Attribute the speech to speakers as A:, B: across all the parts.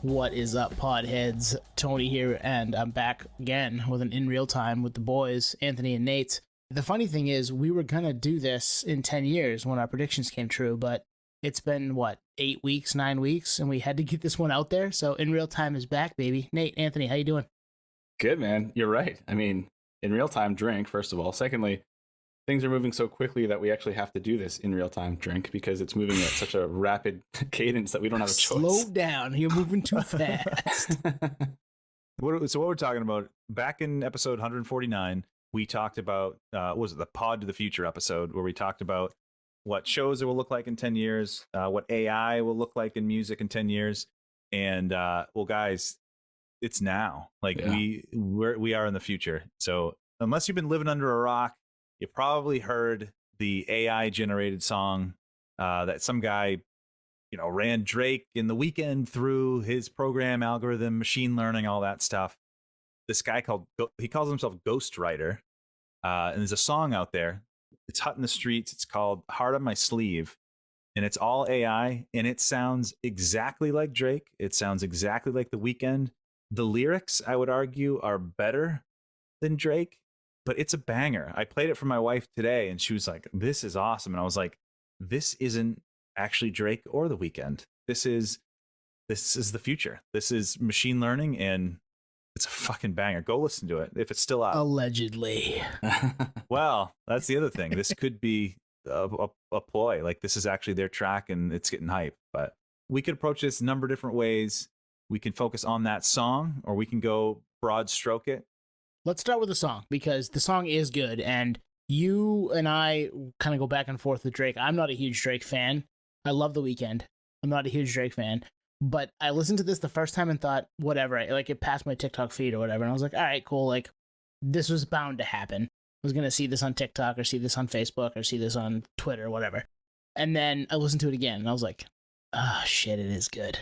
A: What is up, podheads? Tony here, and I'm back again with an In Real Time with the boys, Anthony and Nate. The funny thing is, we were going to do this in 10 years when our predictions came true, but it's been, 8 weeks, 9 weeks, and we had to get this one out there, so In Real Time is back, baby. Nate, Anthony, how you doing?
B: Good, man. You're right. I mean, in real time drink, first of all. Secondly, things are moving so quickly that we actually have to do this in real time drink because it's moving at such a rapid cadence that we don't have a choice.
A: Slow down. You're moving too fast.
C: So what we're talking about, back in episode 149, we talked about, what was it, the Pod to the Future episode, where we talked about what shows it will look like in 10 years, what AI will look like in music in 10 years. And, well, guys, it's now. We are in the future. So unless you've been living under a rock, you probably heard the AI generated song that some guy, ran Drake in the Weeknd through his program, algorithm, machine learning, all that stuff. This guy he calls himself Ghostwriter. And there's a song out there. It's hot in the streets. It's called Heart on My Sleeve. And it's all AI. And it sounds exactly like Drake. It sounds exactly like the Weeknd. The lyrics, I would argue, are better than Drake. But it's a banger. I played it for my wife today, and she was like, this is awesome. And I was like, this isn't actually Drake or The Weeknd. This is the future. This is machine learning, and it's a fucking banger. Go listen to it if it's still out.
A: Allegedly.
C: Well, that's the other thing. This could be a ploy. Like, this is actually their track, and it's getting hype. But we could approach this a number of different ways. We can focus on that song, or we can go broad stroke it.
A: Let's start with the song, because the song is good, and you and I kind of go back and forth with Drake. I'm not a huge Drake fan. I love The Weeknd. I'm not a huge Drake fan, but I listened to this the first time and thought, whatever, it passed my TikTok feed or whatever, and I was like, all right, cool, this was bound to happen. I was going to see this on TikTok or see this on Facebook or see this on Twitter or whatever. And then I listened to it again, and I was like, oh, shit, it is good.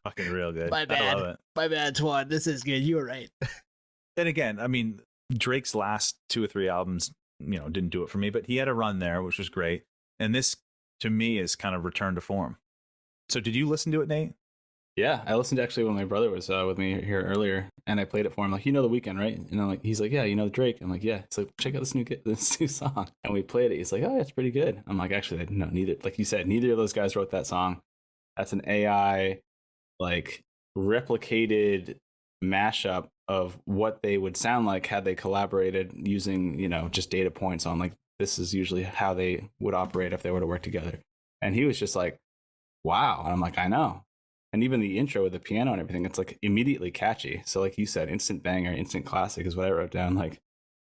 C: Fucking real good.
A: My bad.
C: I love it.
A: My bad, Twan. This is good. You were right.
C: And again, I mean, Drake's last 2 or 3 albums, didn't do it for me, but he had a run there, which was great. And this, to me, is kind of return to form. So did you listen to it, Nate?
B: Yeah, I listened to actually when my brother was with me here earlier, and I played it for him. Like, The Weeknd, right? And I'm like, he's like, yeah, Drake. I'm like, yeah. It's like, check out this new song. And we played it. He's like, oh, it's pretty good. I'm like, actually, no, neither. Like you said, neither of those guys wrote that song. That's an AI, replicated mashup of what they would sound like had they collaborated using, just data points on this is usually how they would operate if they were to work together. And he was just like, wow. And I'm like, I know. And even the intro with the piano and everything, it's immediately catchy. So like you said, instant banger, instant classic is what I wrote down.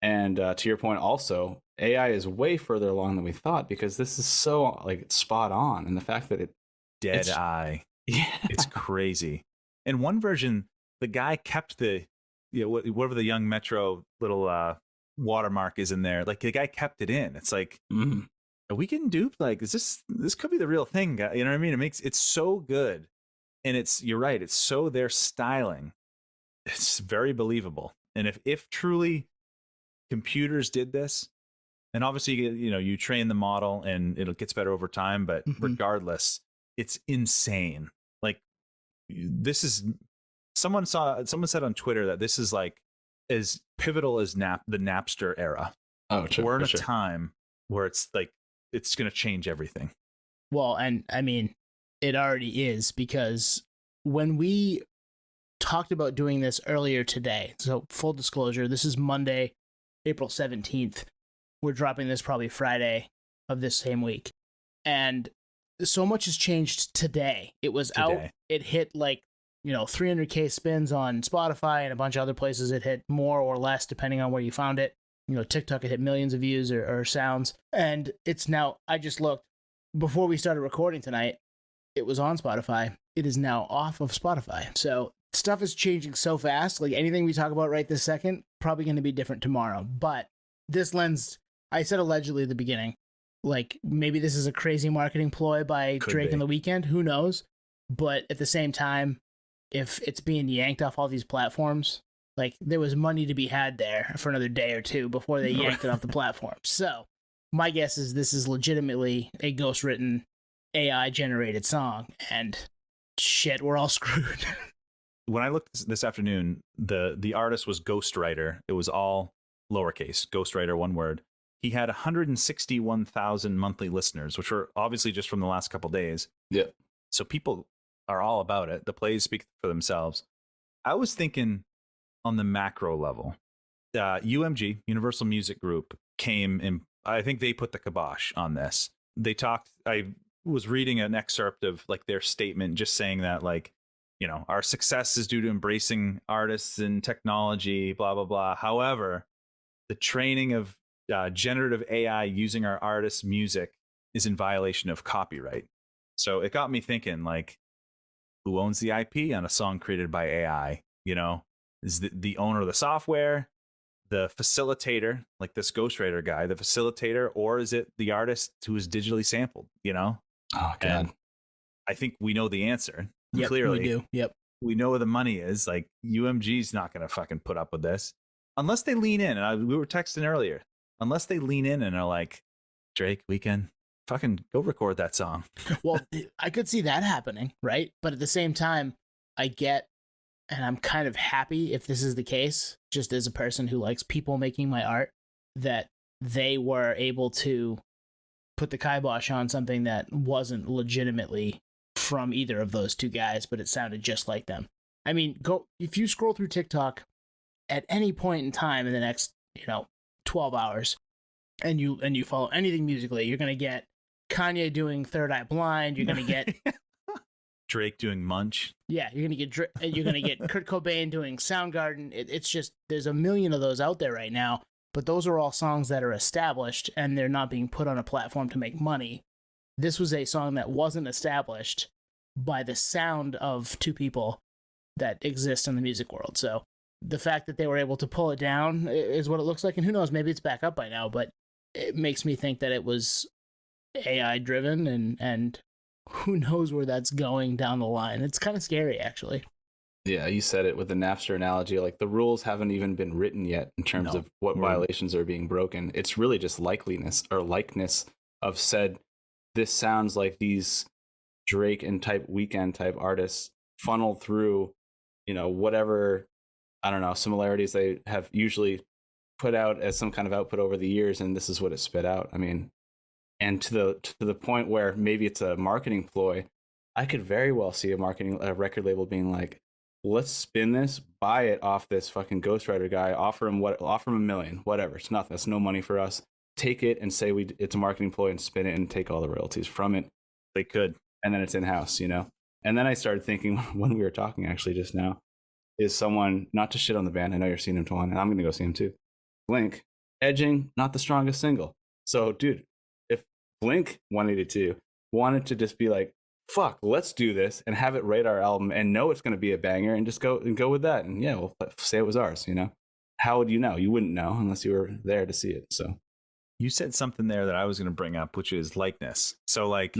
B: And to your point also, AI is way further along than we thought, because this is so spot on. And the fact that
C: Dead eye.
B: Yeah.
C: It's crazy. In one version, the guy kept the, whatever the Young Metro little watermark is in there. The guy kept it in. It's like, are we getting duped? This could be the real thing, guy. You know what I mean? It's so good. And you're right. It's so their styling. It's very believable. And if truly computers did this, and obviously, you train the model and it gets better over time, but regardless, it's insane. This is, someone said on Twitter that this is as pivotal as the Napster era.
B: Oh, sure.
C: We're in a time where it's going to change everything.
A: Well, and I mean, it already is, because when we talked about doing this earlier today, so full disclosure, this is Monday, April 17th. We're dropping this probably Friday of this same week. And so much has changed today. It was out. It hit 300K spins on Spotify and a bunch of other places. It hit more or less depending on where you found it. TikTok, it hit millions of views or sounds. And it's now, I just looked before we started recording tonight, it was on Spotify. It is now off of Spotify. So stuff is changing so fast. Anything we talk about right this second, probably going to be different tomorrow. But this lens, I said allegedly at the beginning, maybe this is a crazy marketing ploy by Drake and The Weeknd. Who knows? But at the same time, if it's being yanked off all these platforms, there was money to be had there for another day or two before they yanked it off the platform. So my guess is this is legitimately a ghost-written, AI-generated song, and shit, we're all screwed.
C: When I looked this afternoon, the artist was Ghostwriter. It was all lowercase, Ghostwriter, one word. He had 161,000 monthly listeners, which were obviously just from the last couple days.
B: Yeah.
C: So people are all about it. The plays speak for themselves. I was thinking on the macro level, UMG, Universal Music Group, came and I think they put the kibosh on this. They talked, I was reading an excerpt of like their statement just saying that like, you know, our success is due to embracing artists and technology, blah, blah, blah. However, the training of generative AI using our artists' music is in violation of copyright. So it got me thinking, like, who owns the IP on a song created by AI? You know, is the owner of the software, the facilitator, like this ghostwriter guy, the facilitator, or is it the artist who is digitally sampled? You know?
B: Oh, God.
C: And I think we know the answer.
A: Yep,
C: Clearly,
A: we do. Yep.
C: we know where the money is. Like UMG's not going to fucking put up with this unless they lean in. And we were texting earlier. Unless they lean in and are like, Drake, Weeknd, fucking go record that song.
A: Well, I could see that happening, right? But at the same time, I get, and I'm kind of happy if this is the case, just as a person who likes people making my art, that they were able to put the kibosh on something that wasn't legitimately from either of those two guys, but it sounded just like them. I mean, go if you scroll through TikTok at any point in time in the next, 12 hours, and you follow anything musically, you're gonna get Kanye doing Third Eye Blind. You're gonna get
C: Drake doing Munch.
A: Yeah, you're gonna get Kurt Cobain doing Soundgarden. It's just there's a million of those out there right now, but those are all songs that are established and they're not being put on a platform to make money. This was a song that wasn't established by the sound of two people that exist in the music world. So the fact that they were able to pull it down is what it looks like, and who knows, maybe it's back up by now, but it makes me think that it was AI driven, and who knows where that's going down the line. It's kind of scary, actually.
B: Yeah, you said it with the Napster analogy. Like the rules haven't even been written yet in terms of what violations are being broken. It's really just likeliness or likeness of said, this sounds like these Drake and Weeknd type artists funneled through, whatever, I don't know, similarities they have usually put out as some kind of output over the years, and this is what it spit out. I mean, and to the point where maybe it's a marketing ploy, I could very well see a record label being like, let's spin this, buy it off this fucking ghostwriter guy, offer him $1 million, whatever. It's nothing. That's no money for us. Take it and say it's a marketing ploy and spin it and take all the royalties from it.
C: They could.
B: And then it's in-house, And then I started thinking when we were talking actually just now, is someone, not to shit on the band, I know you're seeing him, Twan, and I'm going to go see him too. Blink, Edging, not the strongest single. So, dude, if Blink 182 wanted to just be like, fuck, let's do this and have it rate our album and know it's going to be a banger and just go with that. And yeah, we'll say it was ours, How would you know? You wouldn't know unless you were there to see it. So
C: you said something there that I was going to bring up, which is likeness. So like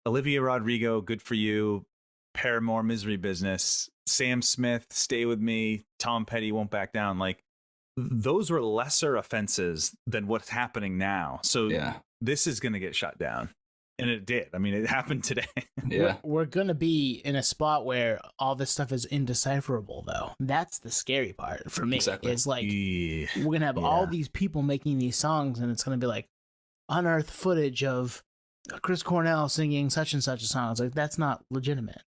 C: Olivia Rodrigo, Good For You, Paramore, Misery Business, Sam Smith, Stay With Me, Tom Petty, Won't Back Down. Like those were lesser offenses than what's happening now. So this is going to get shut down. And it did. I mean, it happened today.
B: Yeah.
A: We're going to be in a spot where all this stuff is indecipherable, though. That's the scary part for me.
B: Exactly.
A: It's like, we're going to have all these people making these songs, and it's going to be like, unearthed footage of Chris Cornell singing such and such a song. It's like, that's not legitimate.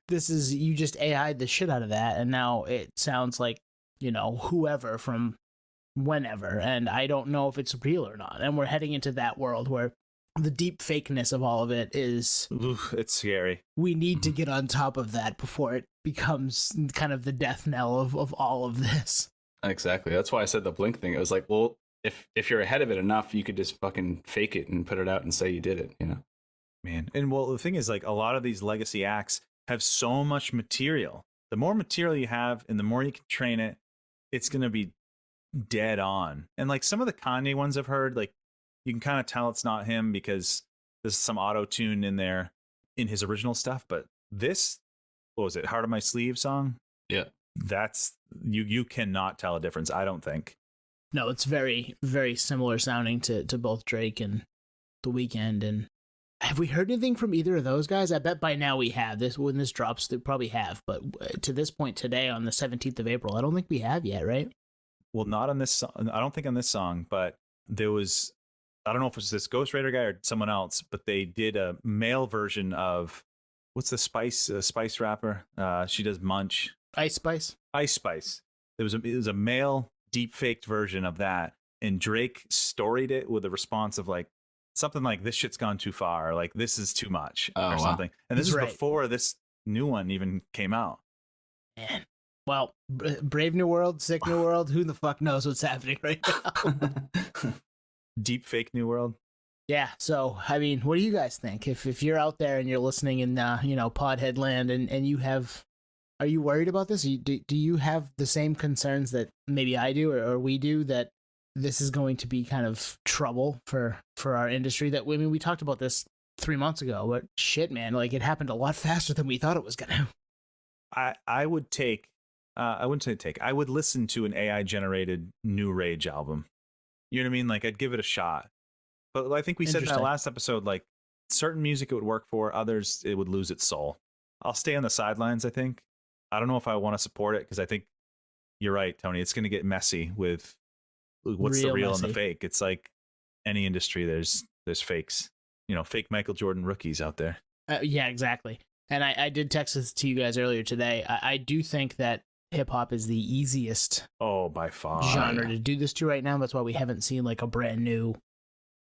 A: This is, you just AI'd the shit out of that, and now it sounds like, whoever from whenever, and I don't know if it's real or not. And we're heading into that world where the deep fakeness of all of it is...
C: Oof, it's scary. We
A: need to get on top of that before it becomes kind of the death knell of all of this.
B: Exactly. That's why I said the Blink thing. It was like, well, if you're ahead of it enough, you could just fucking fake it and put it out and say you did it,
C: Man. And well, the thing is, like, a lot of these legacy acts have so much material. The more material you have and the more you can train it, it's going to be dead on. And like some of the Kanye ones I've heard, like, you can kind of tell it's not him because there's some auto tune in there in his original stuff. But this, what was it? Heart of My Sleeve song?
B: Yeah.
C: That's you cannot tell a difference, I don't think.
A: No, it's very, very similar sounding to both Drake and The Weeknd. And Have we heard anything from either of those guys? I bet by now we have. When this drops, they probably have. But to this point today, on the 17th of April, I don't think we have yet, right?
C: Well, not on this song. I don't think on this song, but there was, I don't know if it was this Ghostwriter guy or someone else, but they did a male version of, what's the Spice rapper? She does Munch.
A: Ice Spice?
C: Ice Spice. It was a male deep faked version of that. And Drake storied it with a response of like, something like, this shit's gone too far, like this is too much, or something. And this is before this new one even came out.
A: Man. Well, Brave New World, Sick New World, who the fuck knows what's happening right now?
C: Deep fake New World.
A: Yeah, so, I mean, what do you guys think? If you're out there and you're listening in, Podhead land and you have, are you worried about this? Do you have the same concerns that maybe I do or we do, that this is going to be kind of trouble for our industry? That, I mean, we talked about this 3 months ago, but shit, man, like it happened a lot faster than we thought it was gonna.
C: I would take, I wouldn't say take, I would listen to an AI generated New Rage album. You know what I mean? Like I'd give it a shot. But I think we said in that last episode, like certain music it would work for, others it would lose its soul. I'll stay on the sidelines, I think. I don't know if I want to support it, because I think you're right, Tony. It's going to get messy with what's the real and the fake. It's like any industry, there's fakes, fake Michael Jordan rookies out there.
A: Yeah, exactly. And I did text this to you guys earlier today. I do think that hip hop is the easiest
C: by far
A: genre to do this to right now. That's why we haven't seen like a brand new,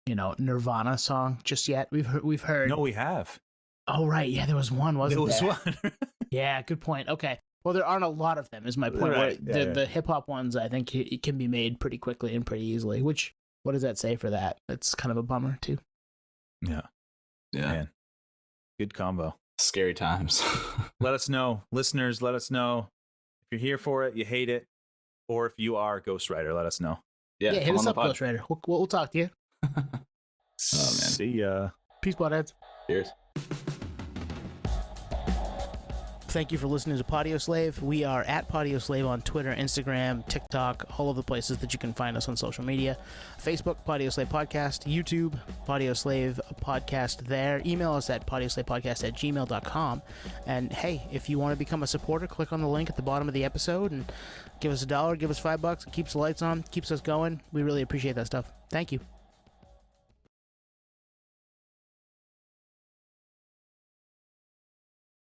A: Nirvana song just yet. We've heard.
C: No, we have.
A: Oh right, yeah, there was one, wasn't there?
C: There was one.
A: Yeah, good point. Okay. Well, there aren't a lot of them, is my point.
C: Right.
A: The hip-hop ones, I think, it can be made pretty quickly and pretty easily, which, what does that say for that? It's kind of a bummer, too.
C: Yeah. Man. Good combo.
B: Scary times.
C: Let us know. Listeners, let us know. If you're here for it, you hate it, or if you are a Ghostwriter, let us know.
A: Yeah, hit us up, Ghostwriter. We'll talk to you.
B: Oh, man.
C: See ya.
A: Peace, buttheads.
B: Cheers.
A: Thank you for listening to Podio Slave. We are at Podio Slave on Twitter, Instagram, TikTok, all of the places that you can find us on social media. Facebook, Podio Slave Podcast. YouTube, Podio Slave Podcast there. Email us at podioslavepodcast@gmail.com. And hey, if you want to become a supporter, click on the link at the bottom of the episode and give us $1, give us $5. It keeps the lights on, keeps us going. We really appreciate that stuff. Thank you.